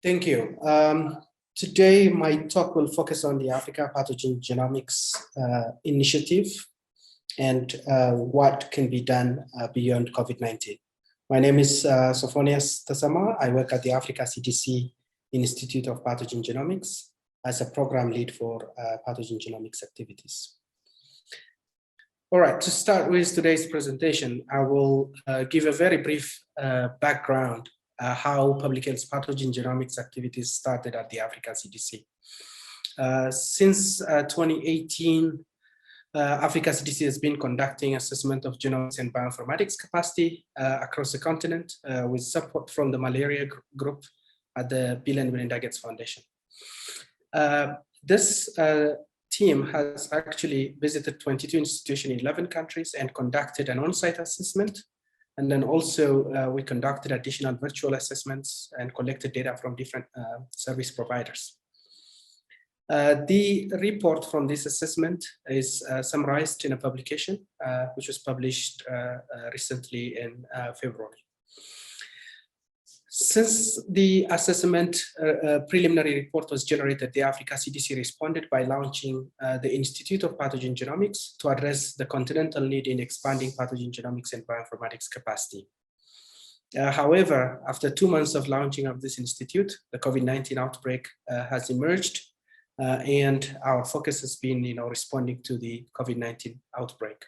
Thank you. Today, my talk will focus on the Africa Pathogen Genomics initiative and what can be done beyond COVID-19. My name is Sofonias Tessema. I work at the Africa CDC Institute of Pathogen Genomics as a program lead for pathogen genomics activities. All right, to start with today's presentation, I will give a very brief background how public health pathogen genomics activities started at the Africa CDC. Since 2018, Africa CDC has been conducting assessment of genomics and bioinformatics capacity across the continent with support from the Malaria group at the Bill and Melinda Gates Foundation. This team has actually visited 22 institutions in 11 countries and conducted an on-site assessment. And then also we conducted additional virtual assessments and collected data from different service providers. The report from this assessment is summarized in a publication which was published recently in February. Since the assessment preliminary report was generated, the Africa CDC responded by launching the Institute of Pathogen Genomics to address the continental need in expanding pathogen genomics and bioinformatics capacity. However, after 2 months of launching of this institute, the COVID-19 outbreak has emerged, and our focus has been, responding to the COVID-19 outbreak.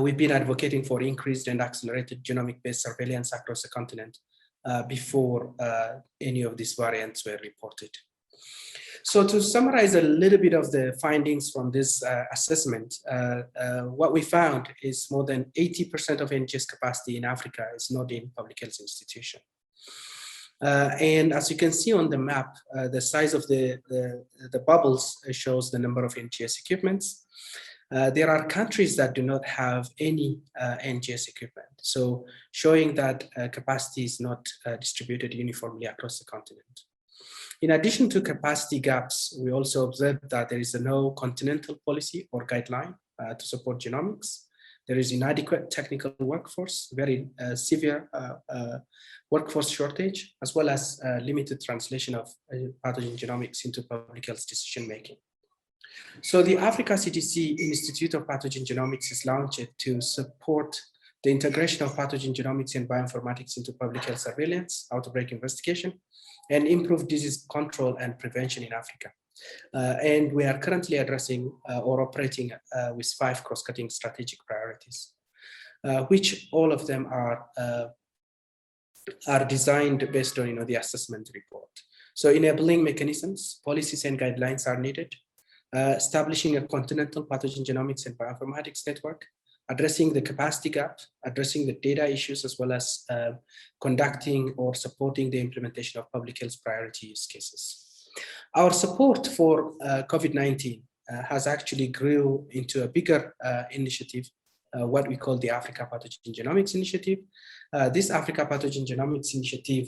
We've been advocating for increased and accelerated genomic-based surveillance across the continent before any of these variants were reported. So to summarize a little bit of the findings from this assessment, what we found is more than 80% of NGS capacity in Africa is not in public health institution. And as you can see on the map, the size of the bubbles shows the number of NGS equipments. There are countries that do not have any NGS equipment, so showing that capacity is not distributed uniformly across the continent. In addition to capacity gaps, we also observed that there is no continental policy or guideline to support genomics. There is inadequate technical workforce, very severe workforce shortage, as well as limited translation of pathogen genomics into public health decision making. So the Africa CDC Institute of Pathogen Genomics is launched to support the integration of pathogen genomics and bioinformatics into public health surveillance, outbreak investigation, and improve disease control and prevention in Africa. And we are currently addressing or operating with 5 cross-cutting strategic priorities, which all of them are designed based on the assessment report. So enabling mechanisms, policies, and guidelines are needed. Establishing a continental pathogen genomics and bioinformatics network, addressing the capacity gap, addressing the data issues, as well as conducting or supporting the implementation of public health priority use cases. Our support for COVID-19 has actually grew into a bigger initiative, what we call the Africa Pathogen Genomics Initiative. This Africa Pathogen Genomics Initiative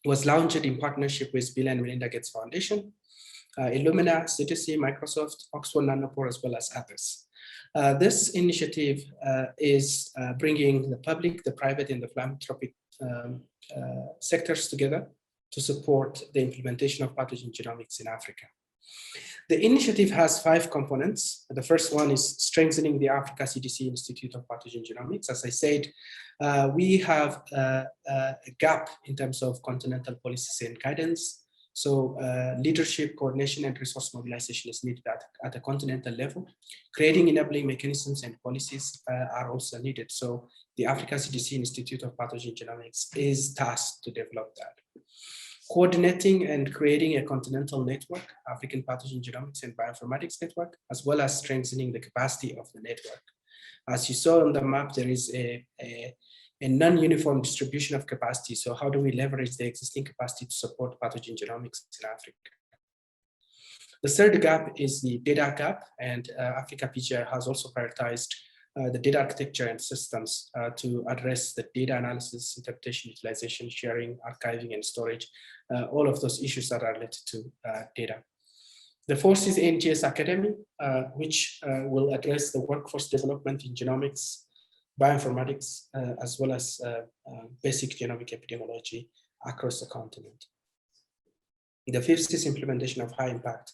was launched in partnership with Bill and Melinda Gates Foundation, Illumina, CDC, Microsoft, Oxford Nanopore, as well as others. This initiative is bringing the public, the private, and the philanthropic sectors together to support the implementation of pathogen genomics in Africa. The initiative has 5 components. The first one is strengthening the Africa CDC Institute of Pathogen Genomics. As I said, we have a gap in terms of continental policies and guidance. So leadership, coordination, and resource mobilization is needed at a continental level. Creating enabling mechanisms and policies are also needed. So the Africa CDC Institute of Pathogen Genomics is tasked to develop that. Coordinating and creating a continental network, African Pathogen Genomics and Bioinformatics Network, as well as strengthening the capacity of the network. As you saw on the map, there is a non-uniform distribution of capacity. So how do we leverage the existing capacity to support pathogen genomics in Africa? The third gap is the data gap, and Africa PGI has also prioritized the data architecture and systems to address the data analysis, interpretation, utilization, sharing, archiving, and storage, all of those issues that are related to data. The fourth is NGS Academy, which will address the workforce development in genomics, bioinformatics, as well as basic genomic epidemiology across the continent. The fifth is implementation of high impact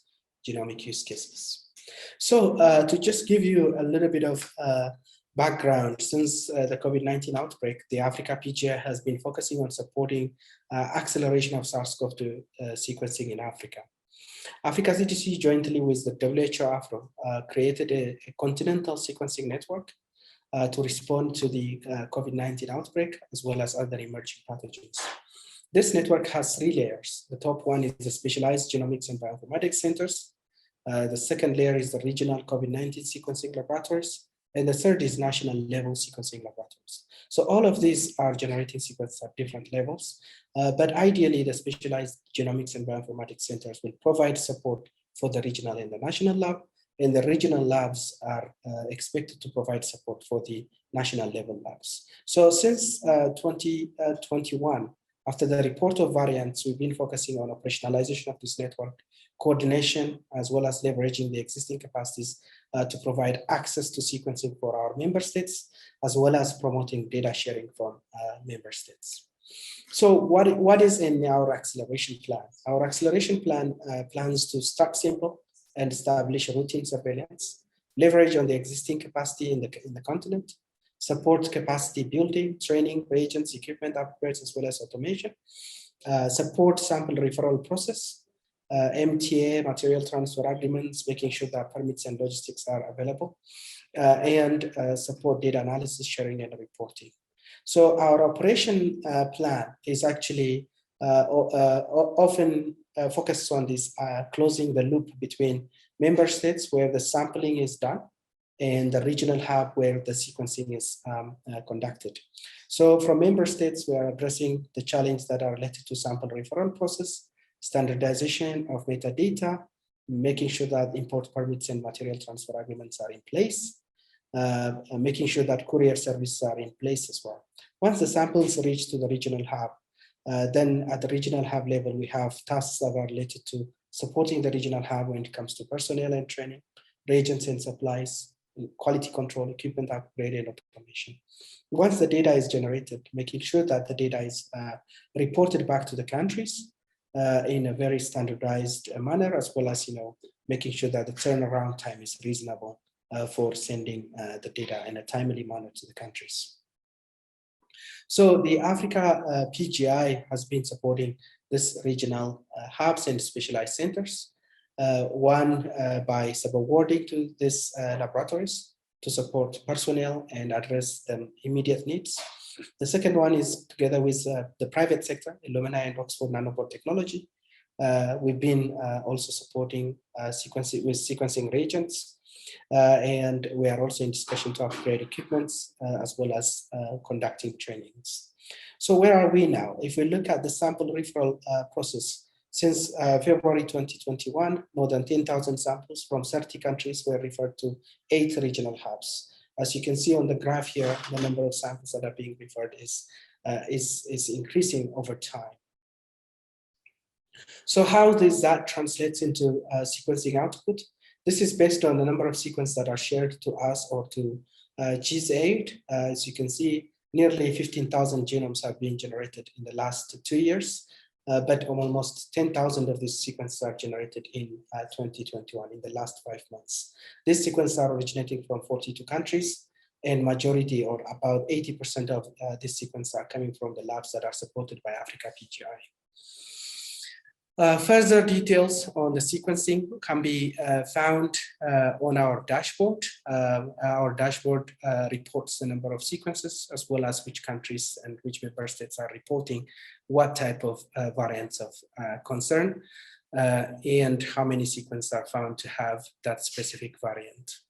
genomic use cases. So to just give you a little bit of background, since the COVID-19 outbreak, the Africa PGI has been focusing on supporting acceleration of SARS-CoV-2 sequencing in Africa. Africa CDC, jointly with the WHO Afro, created a continental sequencing network to respond to the COVID-19 outbreak, as well as other emerging pathogens. This network has 3 layers. The top one is the specialized genomics and bioinformatics centers. The second layer is the regional COVID-19 sequencing laboratories. And the third is national level sequencing laboratories. So all of these are generating sequences at different levels, but ideally the specialized genomics and bioinformatics centers will provide support for the regional and the national lab, and the regional labs are expected to provide support for the national level labs. So since 2021, after the report of variants, we've been focusing on operationalization of this network, coordination, as well as leveraging the existing capacities to provide access to sequencing for our member states, as well as promoting data sharing from member states. So what is in our acceleration plan? Our acceleration plan plans to start simple and establish routine surveillance, leverage on the existing capacity in the continent, support capacity building, training, reagents, equipment upgrades, as well as automation, support sample referral process, MTA, material transfer agreements, making sure that permits and logistics are available, and support data analysis, sharing, and reporting. So our operation plan is actually often focused on this closing the loop between member states where the sampling is done and the regional hub where the sequencing is conducted. So from member states, we are addressing the challenges that are related to sample referral process, standardization of metadata, making sure that import permits and material transfer agreements are in place, making sure that courier services are in place as well. Once the samples reach to the regional hub, then at the regional hub level, we have tasks that are related to supporting the regional hub when it comes to personnel and training, reagents and supplies, quality control, equipment upgrade, and automation. Once the data is generated, making sure that the data is reported back to the countries in a very standardized manner, as well as making sure that the turnaround time is reasonable for sending the data in a timely manner to the countries. So the Africa PGI has been supporting this regional hubs and specialized centers. One by subawarding to these laboratories to support personnel and address the immediate needs. The second one is together with the private sector, Illumina and Oxford Nanopore Technology. We've been also supporting sequencing reagents, and we are also in discussion to upgrade equipments as well as conducting trainings. So where are we now? If we look at the sample referral process, since February 2021, more than 10,000 samples from 30 countries were referred to 8 regional hubs. As you can see on the graph here, the number of samples that are being referred is increasing over time. So how does that translate into sequencing output? This is based on the number of sequences that are shared to us or to GIS-8. As you can see, nearly 15,000 genomes have been generated in the last 2 years. But almost 10,000 of these sequences are generated in 2021, in the last 5 months. These sequences are originating from 42 countries, and majority, or about 80% of these sequences are coming from the labs that are supported by Africa PGI. Further details on the sequencing can be found on our dashboard. Our dashboard reports the number of sequences, as well as which countries and which member states are reporting what type of variants of concern, and how many sequences are found to have that specific variant.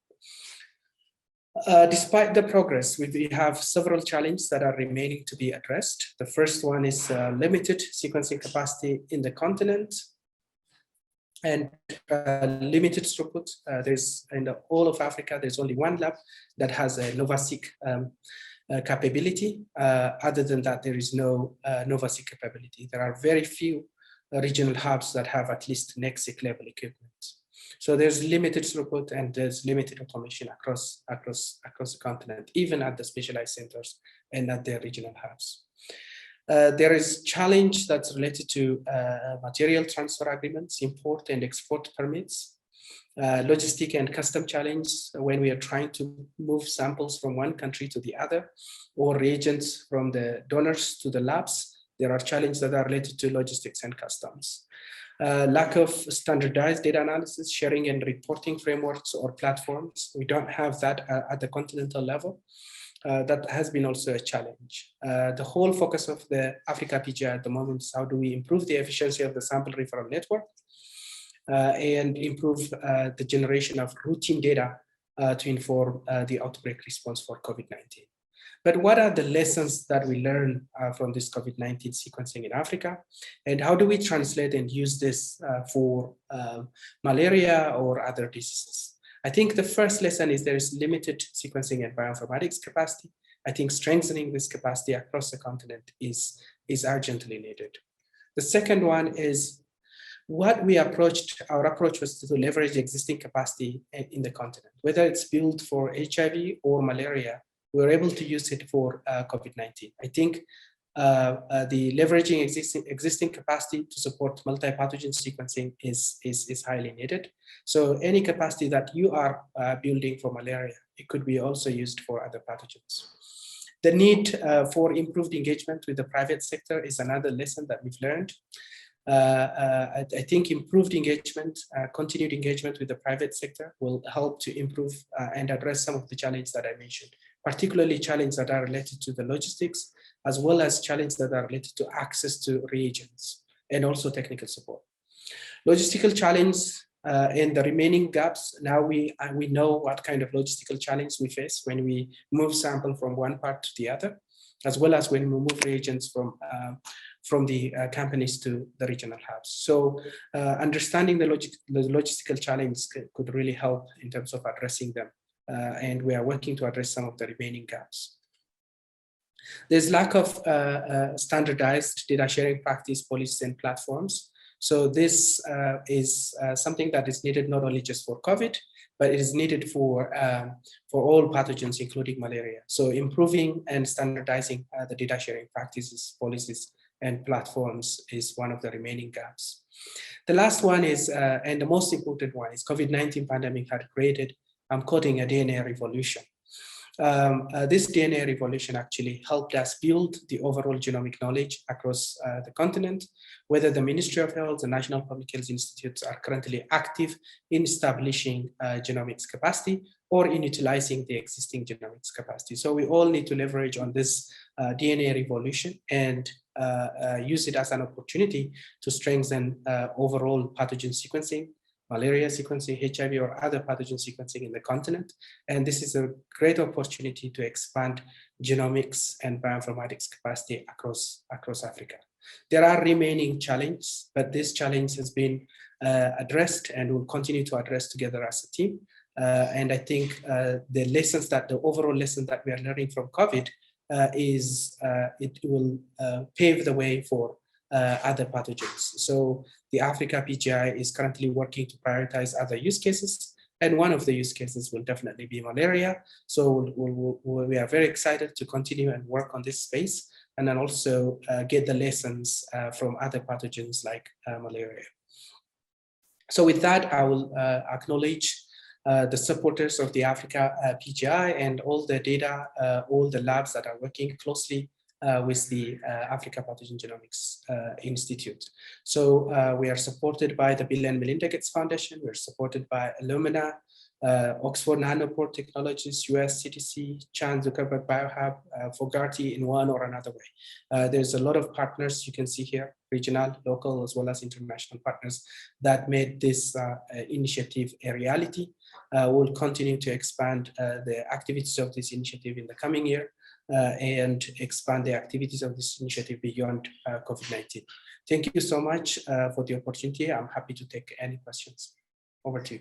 Despite the progress, we have several challenges that are remaining to be addressed. The first one is limited sequencing capacity in the continent and limited throughput. There's in the whole of Africa, there's only one lab that has a NovaSeq capability. Other than that, there is no NovaSeq capability. There are very few regional hubs that have at least NextSeq level equipment. So there's limited throughput and there's limited automation across the continent, even at the specialized centers and at their regional hubs. There is challenge that's related to material transfer agreements, import and export permits, logistic and custom challenge when we are trying to move samples from one country to the other, or reagents from the donors to the labs. There are challenges that are related to logistics and customs. Lack of standardized data analysis, sharing and reporting frameworks or platforms. We don't have that at the continental level. That has been also a challenge. The whole focus of the Africa PGI at the moment is how do we improve the efficiency of the sample referral network and improve the generation of routine data to inform the outbreak response for COVID-19. But what are the lessons that we learn from this COVID-19 sequencing in Africa? And how do we translate and use this for malaria or other diseases? I think the first lesson is there is limited sequencing and bioinformatics capacity. I think strengthening this capacity across the continent is urgently needed. The second one is what we approached, our approach was to leverage existing capacity in the continent, whether it's built for HIV or malaria. We were able to use it for COVID-19. I think the leveraging existing capacity to support multi-pathogen sequencing is highly needed. So any capacity that you are building for malaria, it could be also used for other pathogens. The need for improved engagement with the private sector is another lesson that we've learned. I think improved engagement, continued engagement with the private sector will help to improve and address some of the challenges that I mentioned, particularly challenges that are related to the logistics, as well as challenges that are related to access to reagents and also technical support. Logistical challenges and the remaining gaps, now we know what kind of logistical challenge we face when we move sample from one part to the other, as well as when we move reagents from the companies to the regional hubs. So understanding the logistical challenge could really help in terms of addressing them. And we are working to address some of the remaining gaps. There's lack of standardized data sharing practice, policies, and platforms. So this is something that is needed not only just for COVID, but it is needed for all pathogens, including malaria. So improving and standardizing the data sharing practices, policies, and platforms is one of the remaining gaps. The last one is, and the most important one, is COVID-19 pandemic had created, I'm quoting, a DNA revolution. This DNA revolution actually helped us build the overall genomic knowledge across the continent, whether the Ministry of Health and National Public Health Institutes are currently active in establishing genomics capacity or in utilizing the existing genomics capacity. So we all need to leverage on this DNA revolution and use it as an opportunity to strengthen overall pathogen sequencing, malaria sequencing, HIV, or other pathogen sequencing in the continent. And this is a great opportunity to expand genomics and bioinformatics capacity across Africa. There are remaining challenges, but this challenge has been addressed and we'll continue to address together as a team. And I think the overall lesson that we are learning from COVID is it will pave the way for other pathogens. So the Africa PGI is currently working to prioritize other use cases, and one of the use cases will definitely be malaria. So we are very excited to continue and work on this space, and then also get the lessons from other pathogens like malaria. So with that, I will acknowledge the supporters of the Africa PGI and all the data, all the labs that are working closely with the Africa Pathogen Genomics Institute. So we are supported by the Bill and Melinda Gates Foundation. We're supported by Illumina, Oxford Nanopore Technologies, US CDC, Chan Zuckerberg Biohub, Fogarty in one or another way. There's a lot of partners you can see here, regional, local, as well as international partners that made this initiative a reality. We'll continue to expand the activities of this initiative in the coming year. And expand the activities of this initiative beyond COVID-19. Thank you so much for the opportunity. I'm happy to take any questions. Over to you.